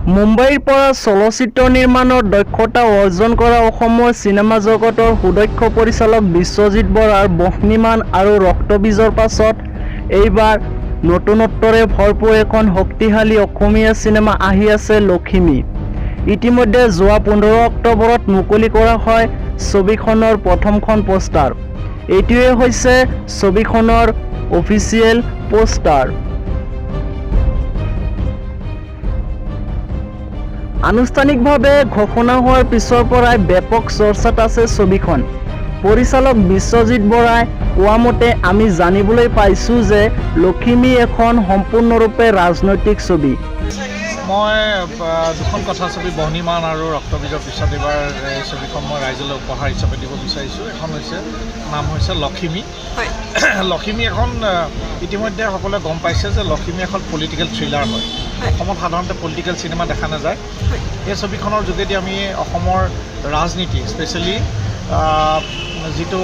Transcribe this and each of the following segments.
মুম্বাইৰ পৰা চলচ্চিত্ৰ নিৰ্মাণৰ দক্ষতা অৰ্জন কৰা অসমৰ চিনেমা জগতৰ সুদক্ষ পৰিচালক বিশ্বজিৎ বৰাৰ বহ্নিমান আৰু ৰক্তবীজৰ পাছত এইবাৰ নতুনত্বৰে ভৰপূৰ এখন শক্তিশালী অসমীয়া চিনেমা আহি আছে লখিমী। ইতিমধ্যে যোৱা 15 অক্টোবৰত মুকলি কৰা হয় ছবিখনৰ প্ৰথমখন পোষ্টাৰ। এইটোৱে হৈছে ছবিখনৰ অফিচিয়েল পোষ্টাৰ। আনুষ্ঠানিকভাৱে ঘোষণা হোৱাৰ পিছৰ পৰাই ব্যাপক চৰ্চাত আছে ছবিখন। পৰিচালক বিশ্বজিৎ বৰাই কোৱা মতে আমি জানিবলৈ পাইছোঁ যে লখিমী এখন সম্পূৰ্ণৰূপে ৰাজনৈতিক ছবি। মই দুখন কথাছবি বহ্নিমান আৰু ৰক্তবীজৰ পিছত এইবাৰ এই ছবিখন মই ৰাইজলৈ উপহাৰ হিচাপে দিব বিচাৰিছোঁ। এখন নাম হৈছে লখিমী। লখিমী এখন ইতিমধ্যে সকলোৱে গম পাইছে যে লখিমী এখন পলিটিকেল থ্ৰিলাৰ হয়। অসমত সাধাৰণতে পলিটিকেল চিনেমা দেখা নাযায়। এই ছবিখনৰ যোগেদি আমি অসমৰ ৰাজনীতি স্পেচিয়েলি যিটো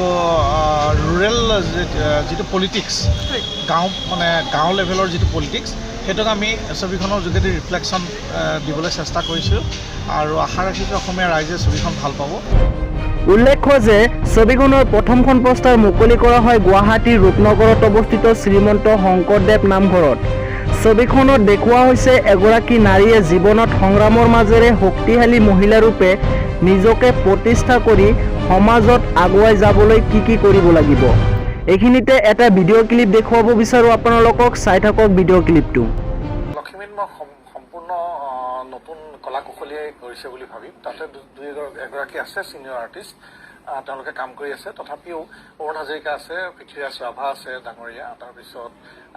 ৰুৰেল যিটো পলিটিক্স গাঁও লেভেলৰ যিটো পলিটিক্স সেইটোক আমি ছবিখনৰ যোগেদি ৰিফ্লেকশ্যন দিবলৈ চেষ্টা কৰিছোঁ আৰু আশা ৰাখিছোঁ অসমীয়া ৰাইজে ছবিখন ভাল পাব। উল্লেখ্য যে ছবিখনৰ প্ৰথমখন পোষ্টাৰ মুকলি কৰা হয় গুৱাহাটীৰ ৰূপনগৰত অৱস্থিত শ্ৰীমন্ত শংকৰদেৱ নামঘৰত। ছবিখনত দেখুওৱা হৈছে এগৰাকী নাৰীয়ে জীৱনত সংগ্ৰামৰ মাজেৰে শক্তিশালী মহিলাৰূপে নিজকে প্ৰতিষ্ঠা কৰি সমাজত আগুৱাই যাবলৈ কি কৰিব লাগিব। এইখিনিতে এটা ভিডিঅ' ক্লিপ দেখুৱাব বিচাৰোঁ আপোনালোকক, চাই থাকক ভিডিঅ' ক্লিপটো। লখিমীত মই সম্পূৰ্ণ নতুন কলা কুশলীয়ে কৰিছে বুলি ভাবিম। তাতে এগৰাকী আছে ছিনিয়ৰ আৰ্টিষ্ট, তেওঁলোকে কাম কৰি আছে। তথাপিও অৰুণ হাজৰিকা আছে, পৃথ্বীৰাজ ৰাভা আছে ডাঙৰীয়া, তাৰপিছত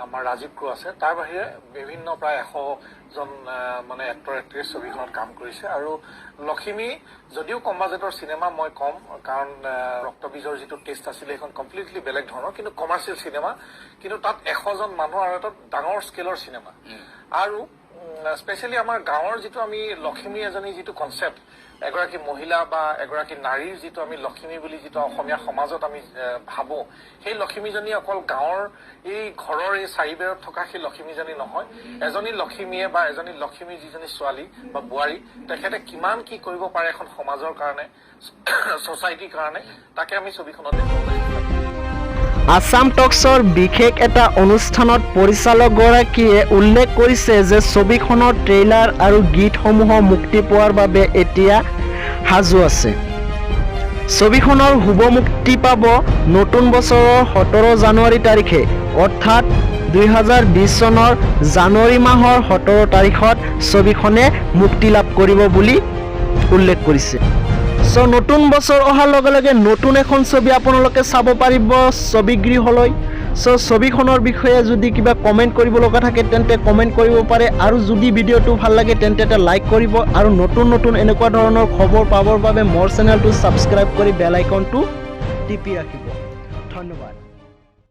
আমাৰ ৰাজীৱ ক্ৰু আছে। তাৰ বাহিৰে বিভিন্ন প্ৰায় 100জন এক্টৰ এক্ট্ৰেছ ছবিখনত কাম কৰিছে। আৰু লখিমী যদিও কম বাজেটৰ চিনেমা মই কম, কাৰণ ৰক্তবীজৰ যিটো টেষ্ট আছিলে সেইখন কমপ্লিটলি বেলেগ ধৰণৰ, কিন্তু কমাৰ্চিয়েল চিনেমা। কিন্তু তাত 100জন মানুহ আৰু এটা ডাঙৰ স্কেলৰ চিনেমা। আৰু স্পেচিয়েলি আমাৰ গাঁৱৰ যিটো আমি লখিমী এজনী যিটো কনচেপ্ট, এগৰাকী মহিলা বা এগৰাকী নাৰীৰ যিটো আমি লখিমী বুলি যিটো অসমীয়া সমাজত আমি ভাবোঁ, সেই লখিমীজনী অকল গাঁৱৰ এই ঘৰৰ এই চাৰিবেৰত থকা সেই লখিমীজনী নহয়। এজনী লখিমীয়ে বা এজনী লখিমী যিজনী ছোৱালী বা বোৱাৰী, তেখেতে কিমান কি কৰিব পাৰে এখন সমাজৰ কাৰণে, ছ'চাইটিৰ কাৰণে, তাকে আমি ছবিখনত দেখুৱাব। আছাম টক্সৰ বিশেষ এটা অনুষ্ঠানত পৰিচালকগৰাকীয়ে উল্লেখ কৰিছে যে ছবিখনৰ ট্ৰেইলাৰ আৰু গীতসমূহ মুক্তি পোৱাৰ বাবে এতিয়া সাজু আছে। ছবিখনৰ শুভ মুক্তি পাব নতুন বছৰৰ 17 জানুৱাৰী তাৰিখে, অৰ্থাৎ 2020 চনৰ জানুৱাৰী মাহৰ 17 তাৰিখত ছবিখনে মুক্তি লাভ কৰিব বুলি উল্লেখ কৰিছে। নতুন বছৰ অহাৰ লগে লগে নতুন এখন ছবি আপোনালোকে চাব পাৰিব ছবিগৃহলৈ। ছবিখনৰ বিষয়ে যদি কিবা কমেণ্ট কৰিব লগা থাকে তেন্তে কমেণ্ট কৰিব পাৰে, আৰু যদি ভিডিঅ'টো ভাল লাগে তেন্তে এটা লাইক কৰিব, আৰু নতুন এনেকুৱা ধৰণৰ খবৰ পাবৰ বাবে মোৰ চেনেলটো ছাবস্ক্ৰাইব কৰি বেল আইকনটো টিপি ৰাখিব। ধন্যবাদ।